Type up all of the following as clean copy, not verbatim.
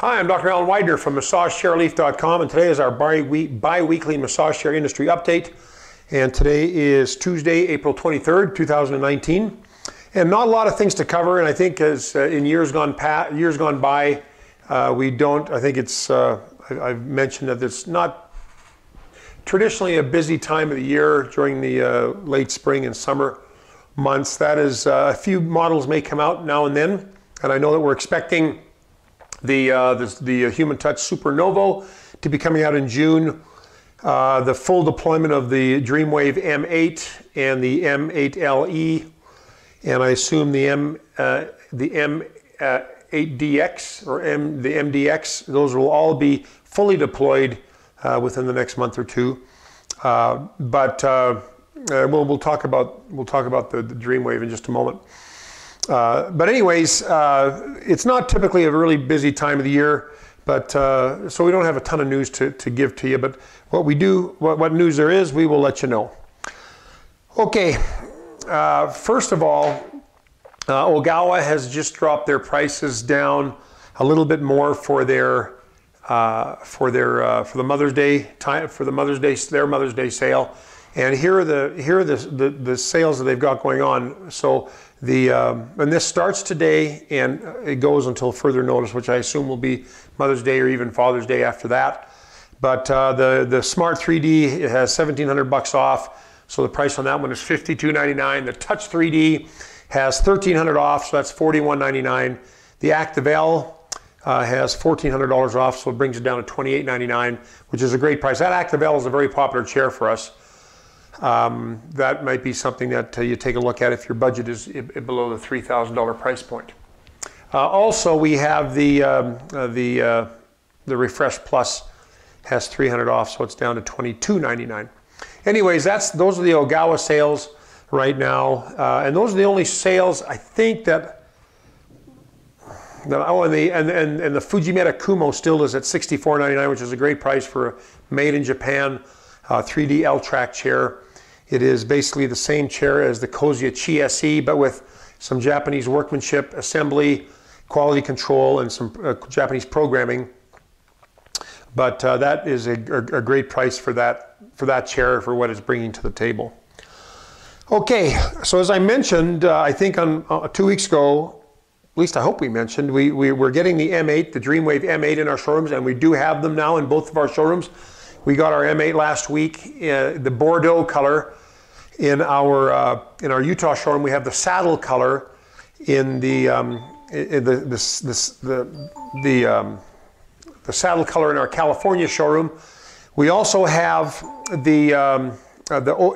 Hi, I'm Dr. Alan Widener from MassageChairLeaf.com, and today is our bi-weekly massage chair industry update. And today is Tuesday, April 23rd, 2019. And not a lot of things to cover, and I think as in years gone by, I've mentioned that it's not traditionally a busy time of the year during the late spring and summer months. That is, a few models may come out now and then, and I know that we're expecting the Human Touch Supernovo to be coming out in June. The full deployment of the Dreamwave M8 and the M8LE, and I assume the M8DX or the MDX, those will all be fully deployed within the next month or two. We'll talk about the Dreamwave in just a moment. But anyways, it's not typically a really busy time of the year, but so we don't have a ton of news to give to you. But what we do, what news there is, we will let you know. Okay, first of all, Ogawa has just dropped their prices down a little bit more for their Mother's Day their Mother's Day sale. And here are the sales that they've got going on. So and this starts today and it goes until further notice, which I assume will be Mother's Day or even Father's Day after that. But the Smart 3D, it has $1,700 off. So the price on that one is $52.99. The Touch 3D has $1,300 off, so that's $41.99. The Active L has $1,400 off, so it brings it down to $28.99, which is a great price. That Active L is a very popular chair for us. That might be something that you take a look at if your budget is below the $3,000 price point. Also, we have the Refresh Plus has $300 off, so it's down to $22.99. Anyways, those are the Ogawa sales right now, and those are the only sales I think that. And the Fujimeta Kumo still is at $64.99, which is a great price for a made in Japan 3D L-track chair. It is basically the same chair as the Kozia Chi SE, but with some Japanese workmanship, assembly, quality control, and some Japanese programming. But that is a great price for that chair, for what it's bringing to the table. Okay, so as I mentioned, I think on 2 weeks ago, at least I hope we mentioned, we're getting the M8, the Dreamwave M8 in our showrooms, and we do have them now in both of our showrooms. We got our M8 last week, the Bordeaux color in our Utah showroom. We have the saddle color in the saddle color in our California showroom. We also have the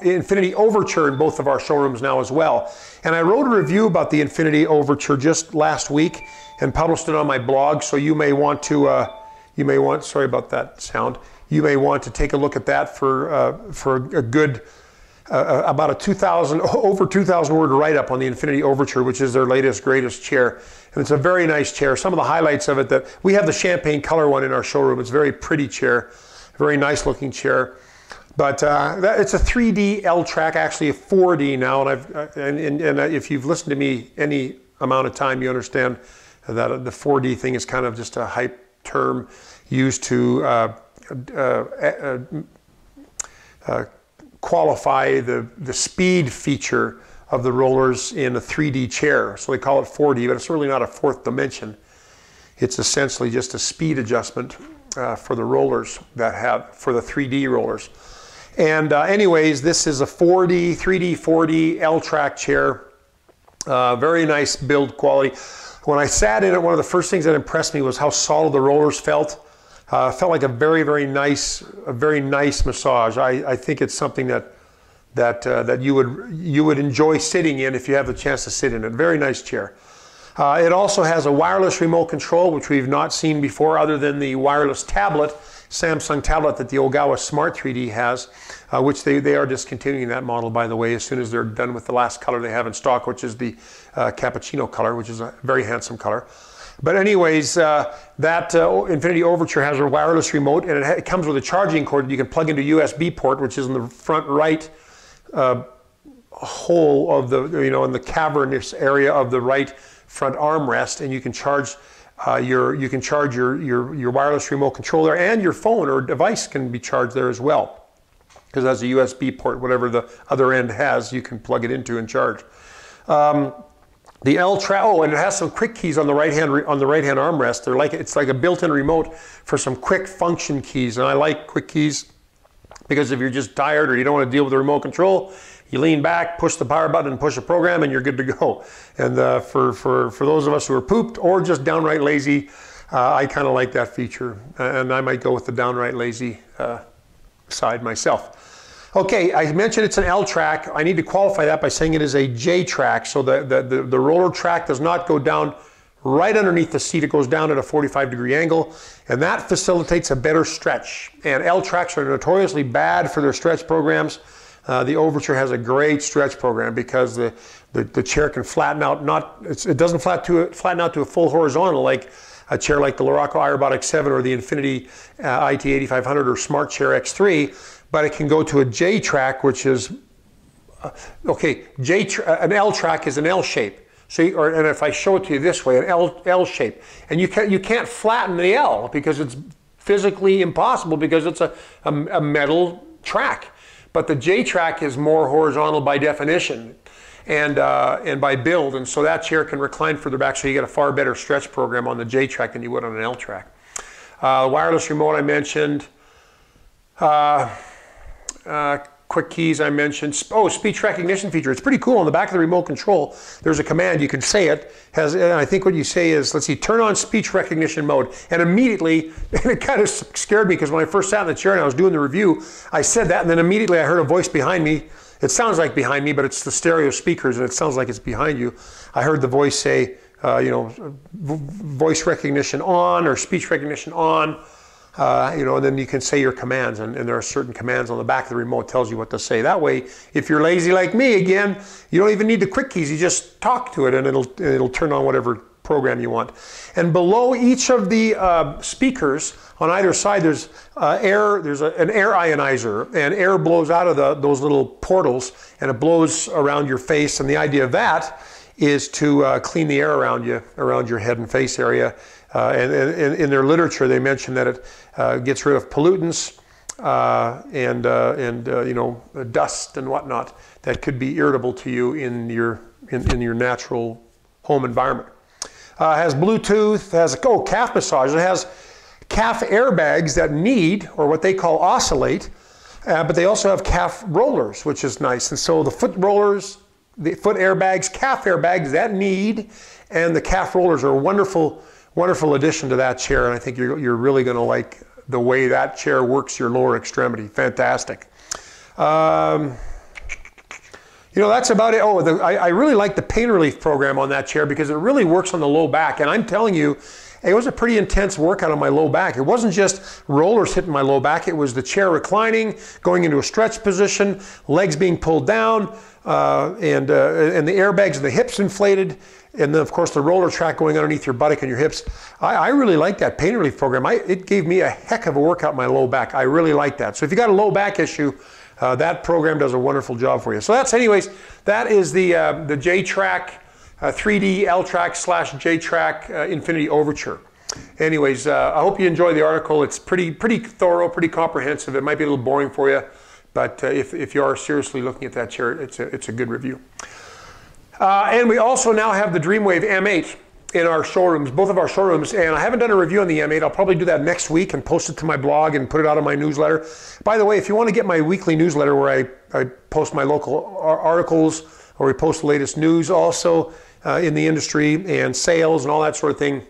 Infinity Overture in both of our showrooms now as well. And I wrote a review about the Infinity Overture just last week and published it on my blog. So you may want to sorry about that sound. You may want to take a look at that for a good about over 2,000 word write-up on the Infinity Overture, which is their latest, greatest chair. And it's a very nice chair. Some of the highlights of it, that we have the champagne color one in our showroom. It's a very pretty chair, very nice looking chair. But it's a 3D L-track, actually a 4D now. And if you've listened to me any amount of time, you understand that the 4D thing is kind of just a hype term used to qualify the speed feature of the rollers in a 3D chair. So they call it 4D, but it's really not a fourth dimension. It's essentially just a speed adjustment for the rollers for the 3D rollers. And anyways, this is a 3D 4D L-track chair. Very nice build quality. When I sat in it, one of the first things that impressed me was how solid the rollers felt. Felt like a very nice massage. I think it's something that you would enjoy sitting in if you have the chance to sit in it. Very nice chair. It also has a wireless remote control, which we've not seen before, other than the wireless tablet, Samsung tablet that the Ogawa Smart 3D has, which they are discontinuing that model, by the way, as soon as they're done with the last color they have in stock, which is the cappuccino color, which is a very handsome color. But anyways, that Infinity Overture has a wireless remote, and it comes with a charging cord that you can plug into USB port, which is in the front right hole of the, in the cavernous area of the right front armrest, and you can charge You can charge your wireless remote controller, and your phone or device can be charged there as well, because it has a USB port. Whatever the other end has, you can plug it into and charge. The L-Track, and it has some quick keys on the right hand armrest. It's like a built-in remote for some quick function keys, and I like quick keys because if you're just tired or you don't want to deal with the remote control, you lean back, push the power button, and push a program, and you're good to go. And for those of us who are pooped or just downright lazy, I kind of like that feature, and I might go with the downright lazy side myself. Okay, I mentioned it's an L-Track. I need to qualify that by saying it is a J-Track. So the roller track does not go down right underneath the seat. It goes down at a 45-degree angle, and that facilitates a better stretch. And L-Tracks are notoriously bad for their stretch programs. The Overture has a great stretch program because the chair can flatten out. It doesn't flatten out to a full horizontal like a chair like the Luraco iRobotics 7 or the Infinity IT8500 or Smart Chair X3. But it can go to a J-Track, which is, an L-Track is an L shape. So, and if I show it to you this way, an L shape. And you can't flatten the L because it's physically impossible because it's a metal track. But the J-Track is more horizontal by definition and by build. And so that chair can recline further back, so you get a far better stretch program on the J-Track than you would on an L-Track. Wireless remote I mentioned. Quick keys I mentioned. Speech recognition feature. It's pretty cool. On the back of the remote control, there's a command. You can say it. And I think what you say is, let's see, turn on speech recognition mode. And immediately, and it kind of scared me because when I first sat in the chair and I was doing the review, I said that, and then immediately I heard a voice behind me. It sounds like behind me, but it's the stereo speakers, and it sounds like it's behind you. I heard the voice say, voice recognition on or speech recognition on. And then you can say your commands, and there are certain commands on the back of the remote tells you what to say. That way, if you're lazy like me, again, you don't even need the quick keys. You just talk to it, and it'll turn on whatever program you want. And below each of the speakers on either side, there's air. There's an air ionizer, and air blows out of those little portals, and it blows around your face. And the idea of that is to clean the air around you, around your head and face area. And in their literature, they mention that it gets rid of pollutants and dust and whatnot that could be irritable to you in your natural home environment. Has Bluetooth. Has calf massage. It has calf airbags that need, or what they call oscillate, but they also have calf rollers, which is nice. And so the foot rollers, the foot airbags, calf airbags that need, and the calf rollers are a wonderful addition to that chair, and I think you're really going to like the way that chair works your lower extremity. Fantastic. That's about it. I really like the pain relief program on that chair because it really works on the low back, and I'm telling you, it was a pretty intense workout on my low back. It wasn't just rollers hitting my low back, it was the chair reclining, going into a stretch position, legs being pulled down, and the airbags and the hips inflated, and then of course the roller track going underneath your buttock and your hips. I really like that pain relief program. It gave me a heck of a workout in my low back. I really like that. So if you got a low back issue, that program does a wonderful job for you. So that is the J-Track 3D L-Track / J-Track Infinity Overture. Anyways, I hope you enjoy the article. It's pretty thorough, pretty comprehensive. It might be a little boring for you, but if you are seriously looking at that chair, it's a good review. And we also now have the Dreamwave M8 in our showrooms, both of our showrooms, and I haven't done a review on the M8. I'll probably do that next week and post it to my blog and put it out on my newsletter. By the way, if you want to get my weekly newsletter where I post my local articles, or we post the latest news also in the industry and sales and all that sort of thing,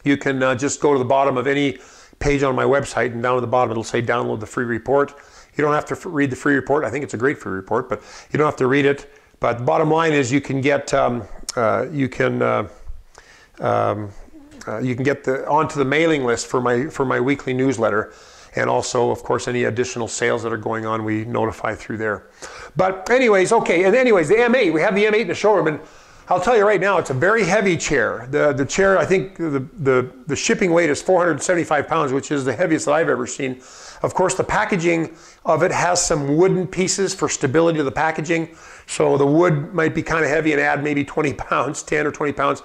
you can just go to the bottom of any page on my website, and down at the bottom it'll say download the free report. You don't have to read the free report. I think it's a great free report, but you don't have to read it. But the bottom line is you can get onto the mailing list for my weekly newsletter, and also of course any additional sales that are going on we notify through there. But anyways, okay, and anyways, the M8, we have the M8 in the showroom, and I'll tell you right now, it's a very heavy chair. The chair, I think the shipping weight is 475 pounds, which is the heaviest that I've ever seen. Of course, the packaging of it has some wooden pieces for stability to the packaging. So the wood might be kind of heavy and add maybe 20 pounds, 10 or 20 pounds.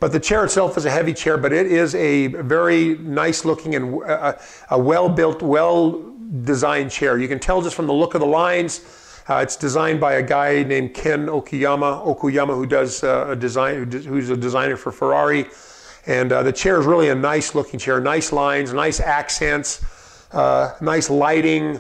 But the chair itself is a heavy chair, but it is a very nice looking and a well-built, well-designed chair. You can tell just from the look of the lines. It's designed by a guy named Ken Okuyama, who does who's a designer for Ferrari. And the chair is really a nice looking chair, nice lines, nice accents, nice lighting,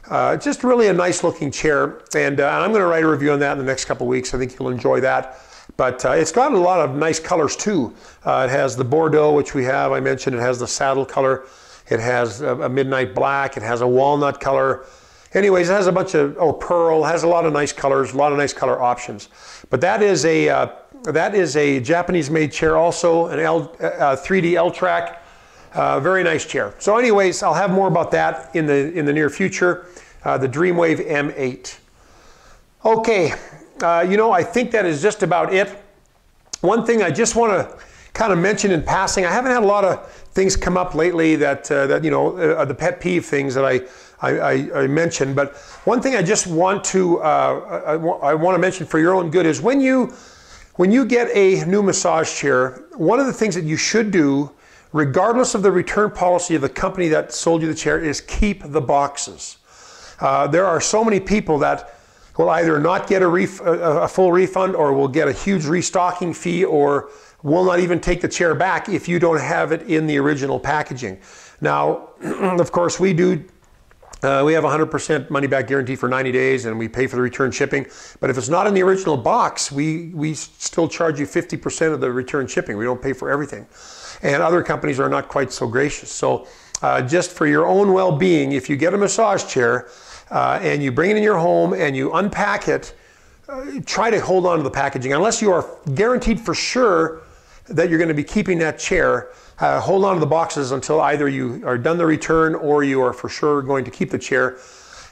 just really a nice looking chair. And I'm going to write a review on that in the next couple of weeks. I think you'll enjoy that. But it's got a lot of nice colors too. It has the Bordeaux, which I mentioned. It has the saddle color. It has a midnight black. It has a walnut color. Anyways, it has a bunch of, pearl, has a lot of nice colors, a lot of nice color options. But that is a Japanese-made chair also, an 3D L-Track, very nice chair. So anyways, I'll have more about that in the near future, the Dreamwave M8. Okay, I think that is just about it. One thing I just want to kind of mention in passing, I haven't had a lot of things come up lately that the pet peeve things that I mentioned, but one thing I just want to I want to mention for your own good is when you get a new massage chair, one of the things that you should do, regardless of the return policy of the company that sold you the chair, is keep the boxes. There are so many people that will either not get a full refund, or will get a huge restocking fee, or will not even take the chair back if you don't have it in the original packaging. Now, of course, we have 100% money back guarantee for 90 days, and we pay for the return shipping. But if it's not in the original box, we still charge you 50% of the return shipping. We don't pay for everything. And other companies are not quite so gracious. So just for your own well-being, if you get a massage chair and you bring it in your home and you unpack it, try to hold on to the packaging. Unless you are guaranteed for sure that you're going to be keeping that chair, hold on to the boxes until either you are done the return or you are for sure going to keep the chair.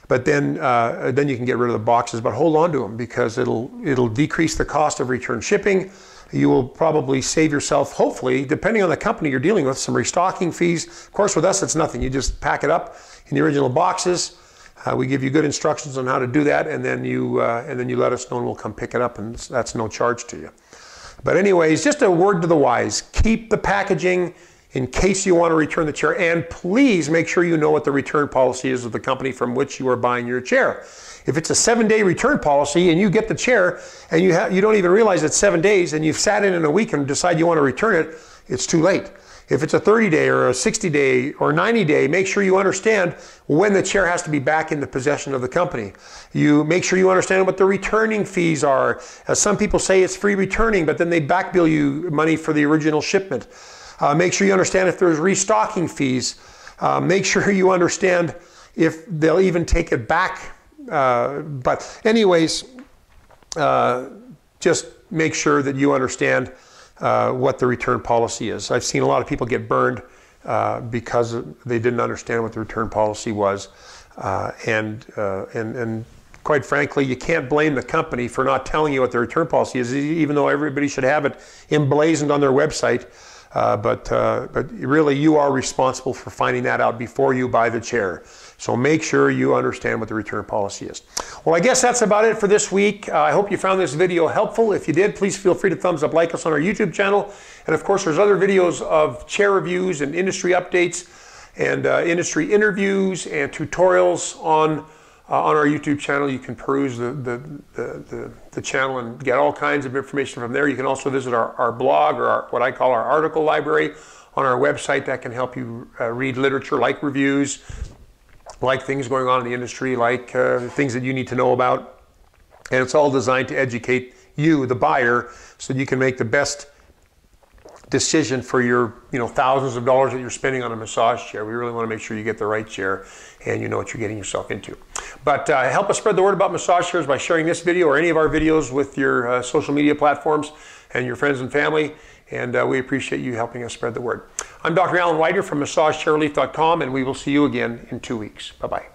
But then you can get rid of the boxes. But hold on to them, because it'll decrease the cost of return shipping. You will probably save yourself, hopefully, depending on the company you're dealing with, some restocking fees. Of course, with us, it's nothing. You just pack it up in the original boxes. We give you good instructions on how to do that, and then you let us know, and we'll come pick it up, and that's no charge to you. But anyways, just a word to the wise: keep the packaging in case you want to return the chair, and please make sure you know what the return policy is of the company from which you are buying your chair. If it's a 7-day return policy and you get the chair and you don't even realize it's 7 days, and you've sat in a week and decide you want to return it, it's too late. If it's a 30-day or a 60-day or 90-day, make sure you understand when the chair has to be back in the possession of the company. You make sure you understand what the returning fees are. Some people say it's free returning, but then they back bill you money for the original shipment. Make sure you understand if there's restocking fees. Make sure you understand if they'll even take it back. But anyways, just make sure that you understand what the return policy is. I've seen a lot of people get burned because they didn't understand what the return policy was, and quite frankly, you can't blame the company for not telling you what the return policy is, even though everybody should have it emblazoned on their website. But really, you are responsible for finding that out before you buy the chair. So make sure you understand what the return policy is. Well, I guess that's about it for this week. I hope you found this video helpful. If you did, please feel free to thumbs up, like us on our YouTube channel. And of course, there's other videos of chair reviews and industry updates and industry interviews and tutorials on our YouTube channel. You can peruse the channel and get all kinds of information from there. You can also visit our blog, or what I call our article library, on our website. That can help you read literature, like reviews, like things going on in the industry, like things that you need to know about. And it's all designed to educate you, the buyer, so that you can make the best decision for your thousands of dollars that you're spending on a massage chair. We really want to make sure you get the right chair and you know what you're getting yourself into. But help us spread the word about massage chairs by sharing this video or any of our videos with your social media platforms and your friends and family. And we appreciate you helping us spread the word. I'm Dr. Alan Widener from MassageChairRelief.com, and we will see you again in 2 weeks. Bye-bye.